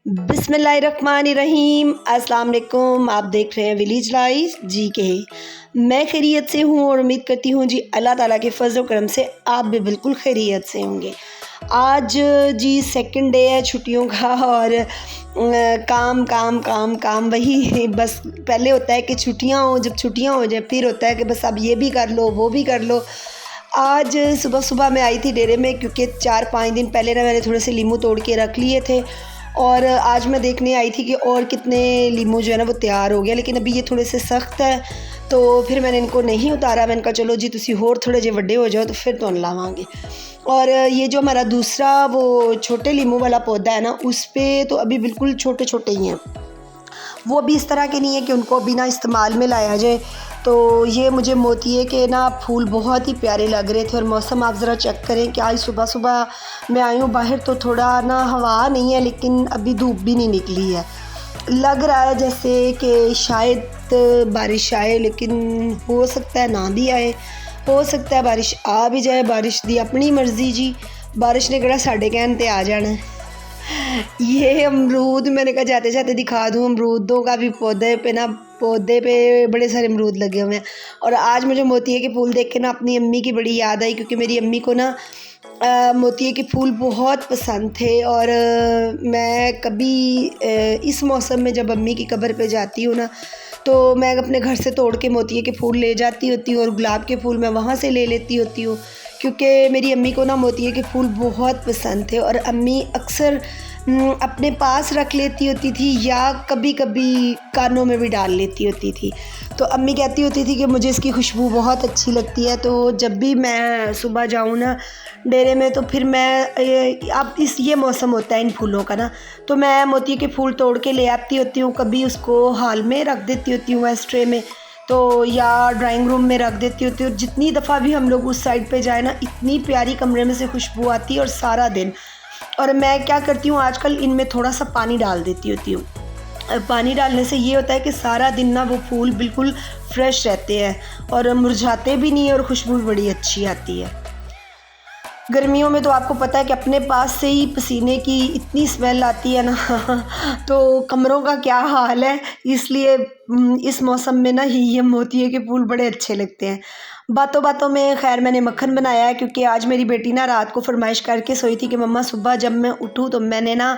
बिस्मिल्लाहिर्रहमानिर्रहीम। अस्सलाम वालेकुम। आप देख रहे हैं विलेज लाइफ जी के। मैं खैरियत से हूँ और उम्मीद करती हूँ जी अल्लाह ताला के फजल करम से आप भी बिल्कुल खैरियत से होंगे। आज जी सेकंड डे है छुट्टियों का और काम काम काम काम वही बस। पहले होता है कि छुट्टियाँ हो, जब छुट्टियाँ हो जाए फिर होता है कि बस अब ये भी कर लो वो भी कर लो। आज सुबह सुबह मैं आई थी डेरे में क्योंकि 4-5 दिन पहले ना मैंने थोड़े से लीमू तोड़ के रख लिए थे और आज मैं देखने आई थी कि और कितने लीमू जो है ना वो तैयार हो गया, लेकिन अभी ये थोड़े से सख्त है तो फिर मैंने इनको नहीं उतारा। मैंने कहा चलो जी तुसी होर थोड़े जे वड्डे हो जाओ तो फिर तो लावांगे। और ये जो हमारा दूसरा वो छोटे लीमू वाला पौधा है ना उस पर तो अभी बिल्कुल छोटे छोटे ही हैं, वो अभी इस तरह के नहीं है कि उनको बिना इस्तेमाल में लाया जाए। तो ये मुझे मोतिये के ना फूल बहुत ही प्यारे लग रहे थे। और मौसम आप ज़रा चेक करें कि आज सुबह सुबह मैं आई हूँ बाहर तो थोड़ा ना हवा नहीं है, लेकिन अभी धूप भी नहीं निकली है। लग रहा है जैसे कि शायद बारिश आए, लेकिन हो सकता है ना भी आए, हो सकता है बारिश आ भी जाए। बारिश दी अपनी मर्ज़ी जी, बारिश ने कड़ा साढ़े कहन ते आ जाना है। ये अमरूद मैंने कहा जाते जाते दिखा दूँ, अमरूदों का भी पौधे पे बड़े सारे अमरूद लगे हुए हैं। और आज मुझे मोतिये के फूल देख के ना अपनी अम्मी की बड़ी याद आई, क्योंकि मेरी अम्मी को ना मोतिये के फूल बहुत पसंद थे। और मैं कभी इस मौसम में जब अम्मी की कब्र पे जाती हूँ ना तो मैं अपने घर से तोड़ के मोतिये के फूल ले जाती होती हूँ और गुलाब के फूल मैं वहाँ से ले लेती होती हूँ, क्योंकि मेरी अम्मी को ना मोतिये के फूल बहुत पसंद थे। और अम्मी अक्सर अपने पास रख लेती होती थी या कभी कभी कानों में भी डाल लेती होती थी। तो अम्मी कहती होती थी कि मुझे इसकी खुशबू बहुत अच्छी लगती है। तो जब भी मैं सुबह जाऊँ ना डेरे में तो फिर मैं अब ये मौसम होता है इन फूलों का ना, तो मैं मोती के फूल तोड़ के ले आती होती हूँ। कभी उसको हाल में रख देती होती हूँ इस ट्रे में, तो या ड्राइंग रूम में रख देती होती हूँ। जितनी दफ़ा भी हम लोग उस साइड पे जाए ना इतनी प्यारी कमरे में से खुशबू आती है और सारा दिन। और मैं क्या करती हूँ आजकल इनमें थोड़ा सा पानी डाल देती होती हूँ। पानी डालने से ये होता है कि सारा दिन ना वो फूल बिल्कुल फ्रेश रहते हैं और मुरझाते भी नहीं है और खुशबू भी बड़ी अच्छी आती है। गर्मियों में तो आपको पता है कि अपने पास से ही पसीने की इतनी स्मेल आती है ना तो कमरों का क्या हाल है। इसलिए इस मौसम में ना ये मोतिये के फूल बड़े अच्छे लगते हैं। बातों बातों में खैर मैंने मक्खन बनाया है, क्योंकि आज मेरी बेटी ना रात को फरमाइश करके सोई थी कि मम्मा सुबह जब मैं उठूँ तो मैंने ना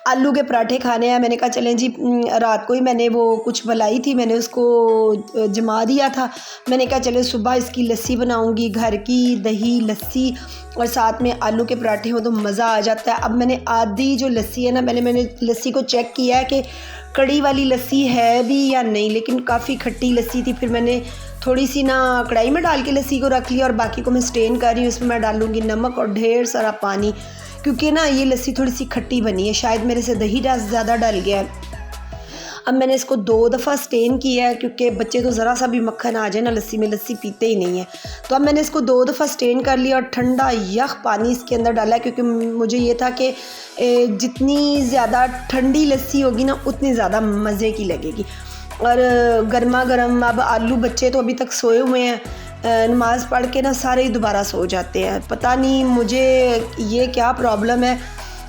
आलू के पराठे खाने हैं। मैंने कहा चलें जी, रात को ही मैंने वो कुछ मलाई थी, मैंने उसको जमा दिया था। मैंने कहा चले सुबह इसकी लस्सी बनाऊंगी, घर की दही लस्सी और साथ में आलू के पराठे हो तो मज़ा आ जाता है। अब मैंने आधी जो लस्सी है ना, मैंने लस्सी को चेक किया है कि कड़ी वाली लस्सी है भी या नहीं, लेकिन काफ़ी खट्टी लस्सी थी। फिर मैंने थोड़ी सी ना कढ़ाई में डाल के लस्सी को रख लिया और बाकी को मैं स्टेन कर रही हूँ। उसमें मैं डालूँगी नमक और ढेर सारा पानी, क्योंकि ना ये लस्सी थोड़ी सी खट्टी बनी है, शायद मेरे से दही ज़्यादा डल गया है। अब मैंने इसको 2 दफ़ा स्टेन किया है, क्योंकि बच्चे तो ज़रा सा भी मक्खन आ जाए ना लस्सी में, लस्सी पीते ही नहीं है। तो अब मैंने इसको 2 दफ़ा स्टेन कर लिया और ठंडा यख पानी इसके अंदर डाला, क्योंकि मुझे ये था कि जितनी ज़्यादा ठंडी लस्सी होगी ना उतनी ज़्यादा मज़े की लगेगी। और गर्मा गर्म अब आलू, बच्चे तो अभी तक सोए हुए हैं, नमाज़ पढ़ के ना सारे ही दोबारा सो जाते हैं। पता नहीं मुझे ये क्या प्रॉब्लम है,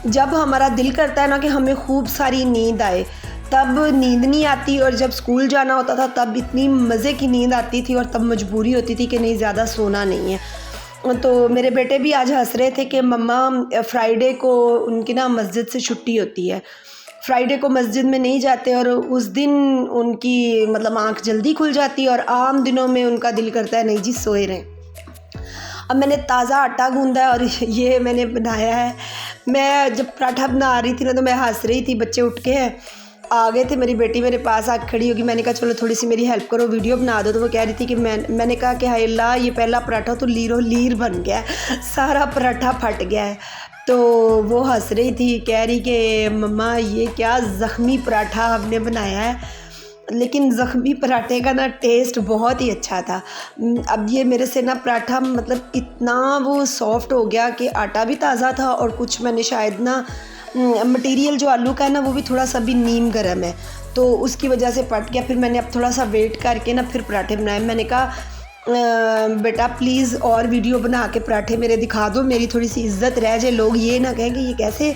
जब हमारा दिल करता है ना कि हमें खूब सारी नींद आए तब नींद नहीं आती, और जब स्कूल जाना होता था तब इतनी मज़े की नींद आती थी और तब मजबूरी होती थी कि नहीं ज़्यादा सोना नहीं है। तो मेरे बेटे भी आज हंस रहे थे कि मम्मा फ्राइडे को उनकी ना मस्जिद से छुट्टी होती है, फ्राइडे को मस्जिद में नहीं जाते और उस दिन उनकी मतलब आँख जल्दी खुल जाती है और आम दिनों में उनका दिल करता है नहीं जी सोए रहें। अब मैंने ताज़ा आटा गूंदा है और ये मैंने बनाया है। मैं जब पराठा बना रही थी ना तो मैं हंस रही थी, बच्चे उठ के आ गए थे, मेरी बेटी मेरे पास आके खड़ी होगी। मैंने कहा चलो थोड़ी सी मेरी हेल्प करो, वीडियो बना दो। तो वो कह रही थी कि मैंने कहा कि हाय अल्लाह ये पहला पराठा तो लीरो लीर बन गया है, सारा पराठा फट गया है। तो वो हंस रही थी, कह रही कि मम्मा ये क्या ज़ख्मी पराठा हमने बनाया है, लेकिन ज़ख्मी पराठे का ना टेस्ट बहुत ही अच्छा था। अब ये मेरे से ना पराठा मतलब इतना वो सॉफ्ट हो गया कि आटा भी ताज़ा था और कुछ मैंने शायद ना मटेरियल जो आलू का है ना वो भी थोड़ा सा भी नीम गर्म है, तो उसकी वजह से पट गया। फिर मैंने अब थोड़ा सा वेट करके ना फिर पराठे बनाए। मैंने कहा बेटा प्लीज़ और वीडियो बना के पराठे मेरे दिखा दो, मेरी थोड़ी सी इज्जत रह जाए, लोग ये ना कहें कि ये कैसे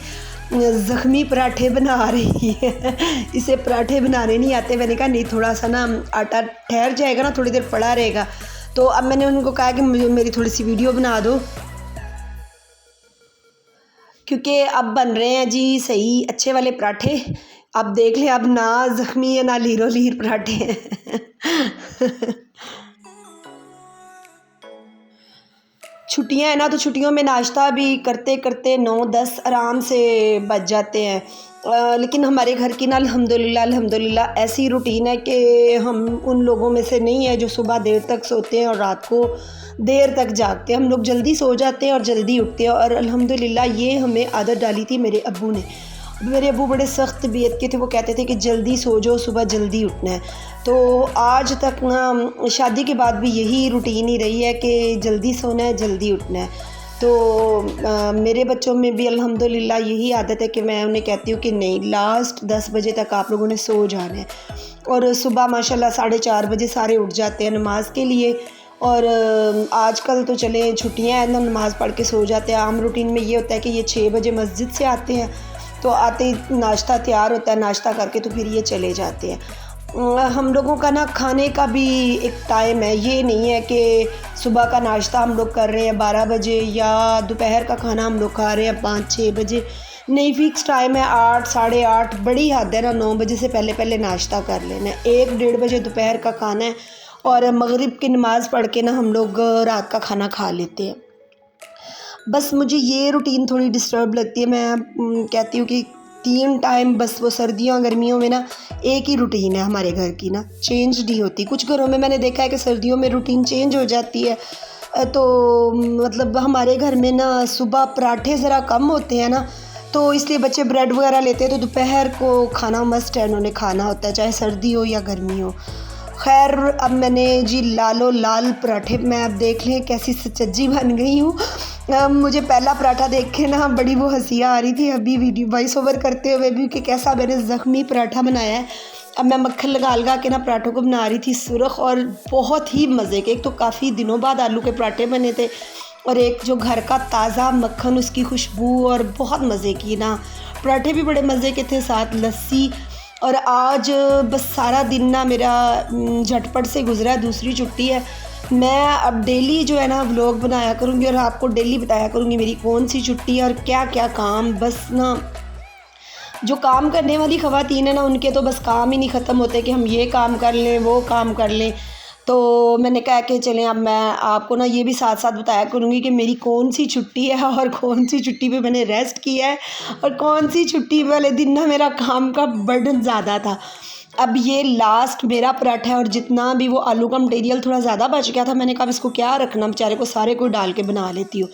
ज़ख्मी पराठे बना रही है। इसे पराठे बनाने नहीं आते। मैंने कहा नहीं, थोड़ा सा ना आटा ठहर जाएगा ना, थोड़ी देर पड़ा रहेगा। तो अब मैंने उनको कहा कि मुझे मेरी थोड़ी सी वीडियो बना दो, क्योंकि अब बन रहे हैं जी सही अच्छे वाले पराठे। अब देख लें, अब ना ज़ख्मी है ना लीरो लीर पराठे हैं। छुट्टियां हैं ना, तो छुट्टियों में नाश्ता भी करते करते 9-10 आराम से बज जाते हैं। लेकिन हमारे घर की ना अल्हम्दुलिल्लाह ऐसी रूटीन है कि हम उन लोगों में से नहीं है जो सुबह देर तक सोते हैं और रात को देर तक जागते हैं। हम लोग जल्दी सो जाते हैं और जल्दी उठते हैं, और अल्हम्दुलिल्लाह ये हमें आदत डाली थी मेरे अब्बू ने। मेरे अब्बू बड़े सख्त तबीयत के थे, वो कहते थे कि जल्दी सो जाओ, सुबह जल्दी उठना है। तो आज तक ना शादी के बाद भी यही रूटीन ही रही है कि जल्दी सोना है, जल्दी उठना है। तो मेरे बच्चों में भी अल्हम्दुलिल्लाह यही आदत है कि मैं उन्हें कहती हूँ कि नहीं, लास्ट 10 बजे तक आप लोगों ने सो जाना है। और सुबह माशाल्लाह 4:30 बजे सारे उठ जाते हैं नमाज के लिए। और आजकल तो चले छुट्टियाँ हैं ना, नमाज़ पढ़ के सो जाते हैं। आम रूटीन में ये होता है कि ये 6 बजे मस्जिद से आते हैं, तो आते ही नाश्ता तैयार होता है, नाश्ता करके तो फिर ये चले जाते हैं। हम लोगों का ना खाने का भी एक टाइम है। ये नहीं है कि सुबह का नाश्ता हम लोग कर रहे हैं 12 बजे या दोपहर का खाना हम लोग खा रहे हैं 5-6 बजे। नहीं, फ़िक्स टाइम है 8, साढ़े 8, बड़ी हद है ना 9 बजे से पहले पहले नाश्ता कर लेना है। 1-1:30 बजे दोपहर का खाना है, और मगरिब की नमाज़ पढ़ के ना हम लोग रात का खाना खा लेते हैं। बस मुझे ये रूटीन थोड़ी डिस्टर्ब लगती है। मैं कहती हूँ कि 3 टाइम, बस वो सर्दियों गर्मियों में ना एक ही रूटीन है हमारे घर की, ना चेंज नहीं होती। कुछ घरों में मैंने देखा है कि सर्दियों में रूटीन चेंज हो जाती है। तो मतलब हमारे घर में ना सुबह पराठे ज़रा कम होते हैं ना, तो इसलिए बच्चे ब्रेड वगैरह लेते हैं, तो दोपहर को खाना मस्ट है, उन्होंने खाना होता है, चाहे सर्दी हो या गर्मी हो। खैर, अब मैंने जी लालो लाल पराठे, मैं अब देख लें कैसी सचज्जी बन गई हूँ। मुझे पहला पराठा देख के ना बड़ी वो हंसियाँ आ रही थी अभी वीडियो वॉइस ओवर करते हुए भी, कि कैसा मैंने ज़ख्मी पराठा बनाया है। अब मैं मक्खन लगा के ना पराठों को बना रही थी सुरख, और बहुत ही मज़े के। एक तो काफ़ी दिनों बाद आलू के पराठे बने थे, और एक जो घर का ताज़ा मक्खन, उसकी खुशबू, और बहुत मज़े की ना पराठे भी बड़े मज़े के थे, साथ लस्सी। और आज बस सारा दिन ना मेरा झटपट से गुजरा है। दूसरी छुट्टी है। मैं अब डेली जो है ना व्लॉग बनाया करूँगी, और आपको डेली बताया करूँगी मेरी कौन सी छुट्टी है और क्या क्या काम। बस ना जो काम करने वाली ख़वातीन है ना, उनके तो बस काम ही नहीं ख़त्म होते कि हम ये काम कर लें, वो काम कर लें। तो मैंने कहा कि चलें, अब मैं आपको ना ये भी साथ साथ बताया करूँगी कि मेरी कौन सी छुट्टी है, और कौन सी छुट्टी पे मैंने रेस्ट किया है, और कौन सी छुट्टी वाले दिन ना मेरा काम का बर्डन ज़्यादा था। अब ये लास्ट मेरा पराठा है, और जितना भी वो आलू का मटेरियल थोड़ा ज़्यादा बच गया था, मैंने कहा इसको क्या रखना, बेचारे को सारे को डाल के बना लेती हूँ।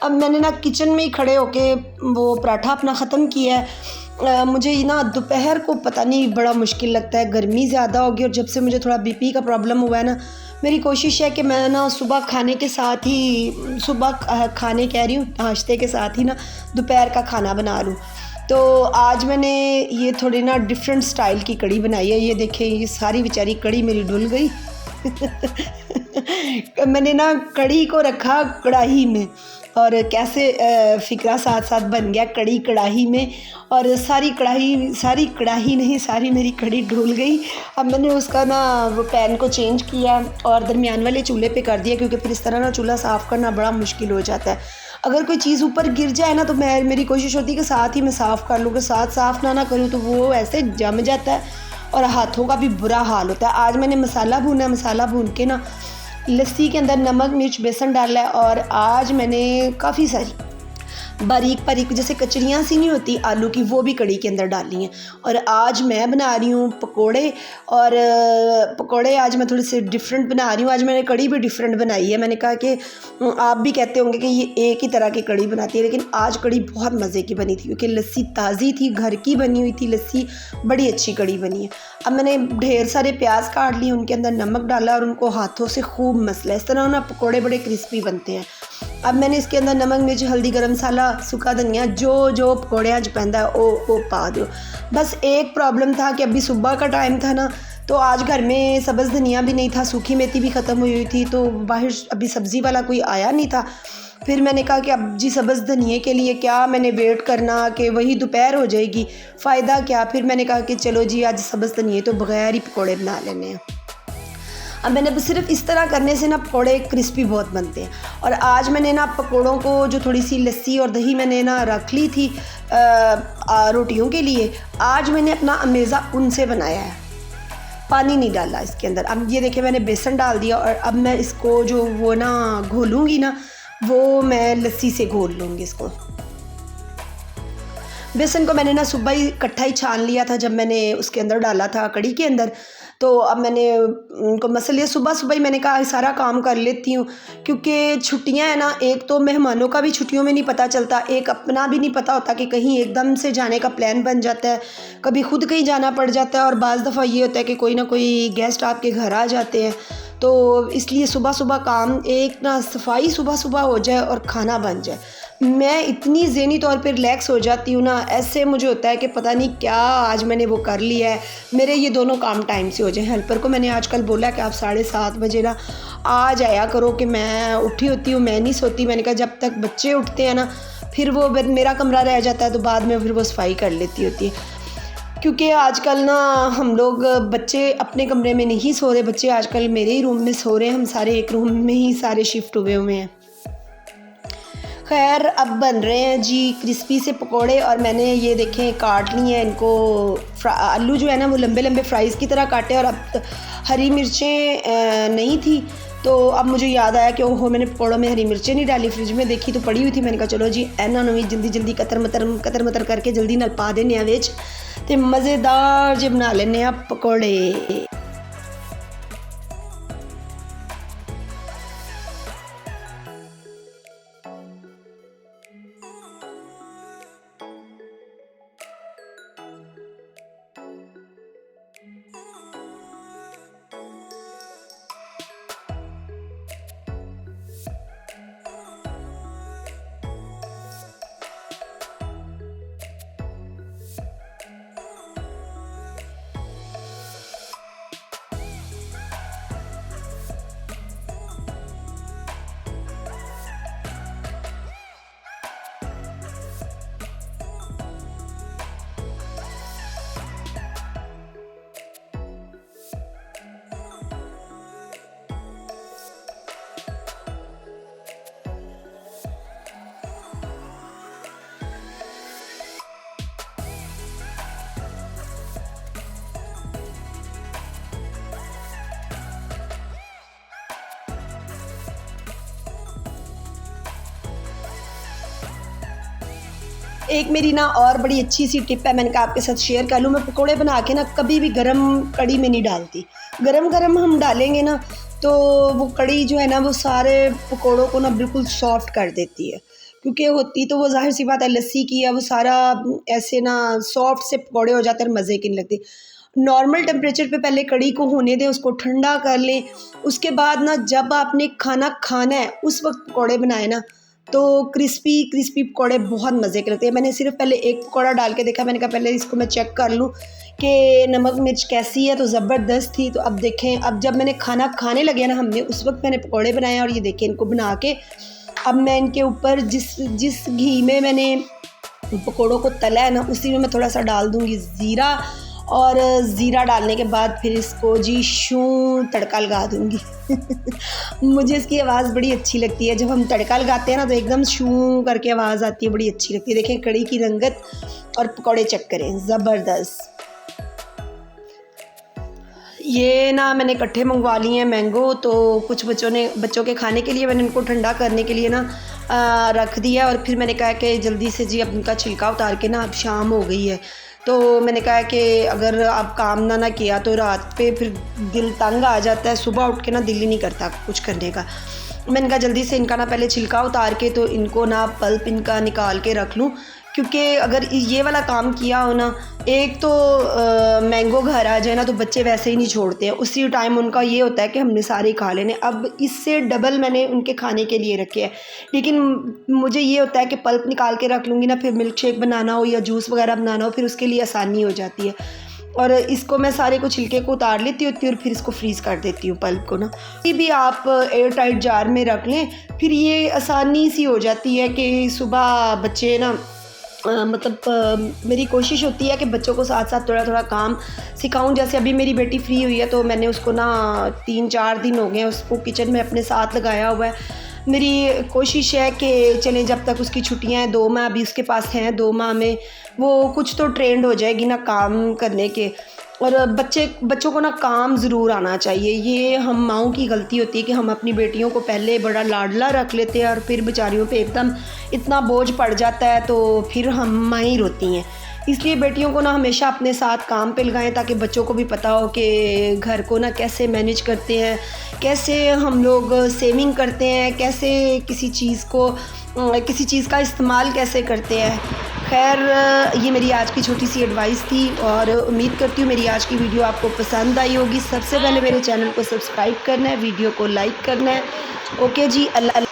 अब मैंने ना किचन में ही खड़े होके वो पराठा अपना ख़त्म किया है। मुझे ना दोपहर को पता नहीं बड़ा मुश्किल लगता है, गर्मी ज़्यादा होगी, और जब से मुझे थोड़ा बीपी का प्रॉब्लम हुआ है ना, मेरी कोशिश है कि मैं ना सुबह खाने के साथ ही, सुबह खाने कह रही हूँ, नाश्ते के साथ ही ना दोपहर का खाना बना लूँ। तो आज मैंने ये थोड़ी ना डिफरेंट स्टाइल की कड़ी बनाई है। ये देखें, ये सारी बेचारी कड़ी मेरी डुल गई। मैंने ना कड़ी को रखा कढ़ाई में, और कैसे फ़िक्रा साथ साथ बन गया कड़ी कढ़ाई में, और सारी कढ़ाई नहीं, सारी मेरी कड़ी डुल गई। अब मैंने उसका ना वो पैन को चेंज किया और दरमियान वाले चूल्हे पे कर दिया, क्योंकि फिर इस तरह ना चूल्हा साफ़ करना बड़ा मुश्किल हो जाता है। अगर कोई चीज़ ऊपर गिर जाए ना, तो मेरी कोशिश होती है कि साथ ही मैं साफ़ कर लूँ, कि साथ साफ़ ना करूँ तो वो ऐसे जम जाता है और हाथों का भी बुरा हाल होता है। आज मैंने मसाला भूना है, मसाला भून के ना लस्सी के अंदर नमक मिर्च बेसन डाला है, और आज मैंने काफ़ी सारी बारीक बारीक जैसे कचरियाँ सी नहीं होती आलू की, वो भी कड़ी के अंदर डाली हैं। और आज मैं बना रही हूँ पकोड़े, और पकोड़े आज मैं थोड़े से डिफरेंट बना रही हूँ। आज मैंने कड़ी भी डिफरेंट बनाई है। मैंने कहा कि आप भी कहते होंगे कि ये एक ही तरह की कड़ी बनाती है, लेकिन आज कड़ी बहुत मज़े की बनी थी, क्योंकि लस्सी ताज़ी थी, घर की बनी हुई थी लस्सी, बड़ी अच्छी कड़ी बनी है। अब मैंने ढेर सारे प्याज काट लिए, उनके अंदर नमक डाला और उनको हाथों से खूब मसला। इस तरह ना पकोड़े बड़े क्रिस्पी बनते हैं। अब मैंने इसके अंदर नमक मिर्च हल्दी गरम मसाला सूखा धनिया जो पकौड़े आज पैंदा है वो पा दो। बस एक प्रॉब्लम था कि अभी सुबह का टाइम था ना, तो आज घर में सब्ज़ धनिया भी नहीं था, सूखी मेथी भी ख़त्म हुई थी, तो बाहर अभी सब्ज़ी वाला कोई आया नहीं था। फिर मैंने कहा कि अब जी सब्ज़ धनिए के लिए क्या मैंने वेट करना कि वही दोपहर हो जाएगी, फ़ायदा क्या। फिर मैंने कहा कि चलो जी आज सब्ज़ धनिए तो बगैर ही पकौड़े बना लेने हैं। अब मैंने सिर्फ इस तरह करने से ना पकौड़े क्रिस्पी बहुत बनते हैं। और आज मैंने ना पकौड़ों को जो थोड़ी सी लस्सी और दही मैंने ना रख ली थी रोटियों के लिए, आज मैंने अपना अमेज़ा उनसे बनाया है। पानी नहीं डाला इसके अंदर। अब ये देखिए मैंने बेसन डाल दिया और अब मैं इसको जो वो ना घोलूँगी ना, वो मैं लस्सी से घोल लूँगी इसको। बेसन को मैंने ना सुबह ही इकट्ठा ही छान लिया था जब मैंने उसके अंदर डाला था कढ़ी के अंदर। तो अब मैंने उनको मसल लिया। सुबह सुबह ही मैंने कहा सारा काम कर लेती हूँ, क्योंकि छुट्टियाँ हैं ना, एक तो मेहमानों का भी छुट्टियों में नहीं पता चलता, एक अपना भी नहीं पता होता कि कहीं एकदम से जाने का प्लान बन जाता है, कभी खुद कहीं जाना पड़ जाता है और बाज़ दफ़ा ये होता है कि कोई ना कोई गेस्ट आपके घर आ जाते हैं। तो इसलिए सुबह सुबह काम एक ना सफाई सुबह सुबह हो जाए और खाना बन जाए, मैं इतनी ज़हनी तौर पे रिलैक्स हो जाती हूँ ना। ऐसे मुझे होता है कि पता नहीं क्या आज मैंने वो कर लिया है, मेरे ये दोनों काम टाइम से हो जाए। हेल्पर को मैंने आजकल बोला कि आप 7:30 बजे ना आ जाया करो, कि मैं उठी होती हूँ, मैं नहीं सोती। मैंने कहा जब तक बच्चे उठते हैं ना फिर वो मेरा कमरा रह जाता है, तो बाद में फिर वो सफाई कर लेती होती है। क्योंकि आजकल ना हम लोग बच्चे अपने कमरे में नहीं सो रहे, बच्चे आजकल मेरे ही रूम में सो रहे हैं, हम सारे एक रूम में ही सारे शिफ्ट हुए हैं। खैर अब बन रहे हैं जी क्रिस्पी से पकोड़े, और मैंने ये देखें काट लिए हैं इनको। आलू जो है ना वो लंबे लंबे फ्राइज़ की तरह काटे। और अब हरी मिर्चें नहीं थी, तो अब मुझे याद आया कि ओहो मैंने पकौड़ों में हरी मिर्चें नहीं डाली, फ्रिज में देखी तो पड़ी हुई थी। मैंने कहा चलो जी इन्हों भी जल्दी जल्दी कतर मतर करके जल्दी नाल पा देने विच ते मज़ेदार जे बना लेने पकौड़े। एक मेरी ना और बड़ी अच्छी सी टिप है, मैंने कहा आपके साथ शेयर कर लूँ। मैं पकोड़े बना के ना कभी भी गरम कढ़ी में नहीं डालती। गरम गरम हम डालेंगे ना तो वो कढ़ी जो है ना वो सारे पकोड़ों को ना बिल्कुल सॉफ्ट कर देती है, क्योंकि होती तो वो ज़ाहिर सी बात है लस्सी की है, वो सारा ऐसे ना सॉफ्ट से पकोड़े हो जाते हैं, मज़े की नहीं लगती। नॉर्मल टेम्परेचर पे पहले कढ़ी को होने दें, उसको ठंडा कर लें, उसके बाद ना जब आपने खाना खाना है उस वक्त पकोड़े बनाए ना तो क्रिस्पी क्रिस्पी पकौड़े बहुत मज़े के लगते हैं। मैंने सिर्फ पहले एक पकौड़ा डाल के देखा, मैंने कहा पहले इसको मैं चेक कर लूँ कि नमक मिर्च कैसी है, तो ज़बरदस्त थी। तो अब देखें, अब जब मैंने खाना खाने लगे ना हमने, उस वक्त मैंने पकौड़े बनाए और ये देखें इनको बना के अब मैं इनके ऊपर जिस घी में मैंने पकौड़ों को तला है ना उसी में मैं थोड़ा सा डाल दूँगी ज़ीरा, और ज़ीरा डालने के बाद फिर इसको जी शूं तड़का लगा दूँगी। मुझे इसकी आवाज़ बड़ी अच्छी लगती है, जब हम तड़का लगाते हैं ना तो एकदम शूं करके आवाज़ आती है, बड़ी अच्छी लगती है। देखें कढ़ी की रंगत और पकौड़े चेक करें, ज़बरदस्त। ये ना मैंने इकट्ठे मंगवा लिए हैं मैंगो, तो कुछ बच्चों के खाने के लिए मैंने इनको ठंडा करने के लिए ना रख दिया। और फिर मैंने कहा कि जल्दी से जी अब इनका छिलका उतार के ना अब शाम हो गई है, तो मैंने कहा कि अगर आप काम ना किया तो रात पे फिर दिल तंग आ जाता है, सुबह उठ के ना दिल ही नहीं करता कुछ करने का। मैंने कहा जल्दी से इनका ना पहले छिलका उतार के तो इनको ना पल्प इनका निकाल के रख लूँ, क्योंकि अगर ये वाला काम किया हो ना, एक तो मैंगो घर आ जाए ना तो बच्चे वैसे ही नहीं छोड़ते हैं, उसी टाइम उनका ये होता है कि हमने सारे खा लेने। अब इससे डबल मैंने उनके खाने के लिए रखे हैं, लेकिन मुझे ये होता है कि पल्प निकाल के रख लूँगी ना, फिर मिल्क शेक बनाना हो या जूस वगैरह बनाना हो फिर उसके लिए आसानी हो जाती है। और इसको मैं सारे को छिलके को उतार लेती होती हूँ और फिर इसको फ्रीज़ कर देती हूँ पल्प को ना। ये भी आप एयर टाइट जार में रख लें, फिर ये आसानी सी हो जाती है कि सुबह बच्चे ना मेरी कोशिश होती है कि बच्चों को साथ साथ थोड़ा थोड़ा काम सिखाऊं। जैसे अभी मेरी बेटी फ्री हुई है तो मैंने उसको ना 3-4 दिन हो गए उसको किचन में अपने साथ लगाया हुआ है। मेरी कोशिश है कि चलें जब तक उसकी छुट्टियां हैं 2 माह अभी उसके पास हैं, 2 माह में वो कुछ तो ट्रेंड हो जाएगी ना काम करने के। और बच्चों को ना काम ज़रूर आना चाहिए। ये हम माँओं की गलती होती है कि हम अपनी बेटियों को पहले बड़ा लाडला रख लेते हैं और फिर बेचारियों पे एकदम इतना बोझ पड़ जाता है तो फिर हम माँ रोती हैं। इसलिए बेटियों को ना हमेशा अपने साथ काम पे लगाएं ताकि बच्चों को भी पता हो कि घर को ना कैसे मैनेज करते हैं, कैसे हम लोग सेविंग करते हैं, कैसे किसी चीज़ का इस्तेमाल कैसे करते हैं। खैर ये मेरी आज की छोटी सी एडवाइस थी और उम्मीद करती हूँ मेरी आज की वीडियो आपको पसंद आई होगी। सबसे पहले मेरे चैनल को सब्सक्राइब करना है, वीडियो को लाइक करना है। ओके जी, अल्लाह।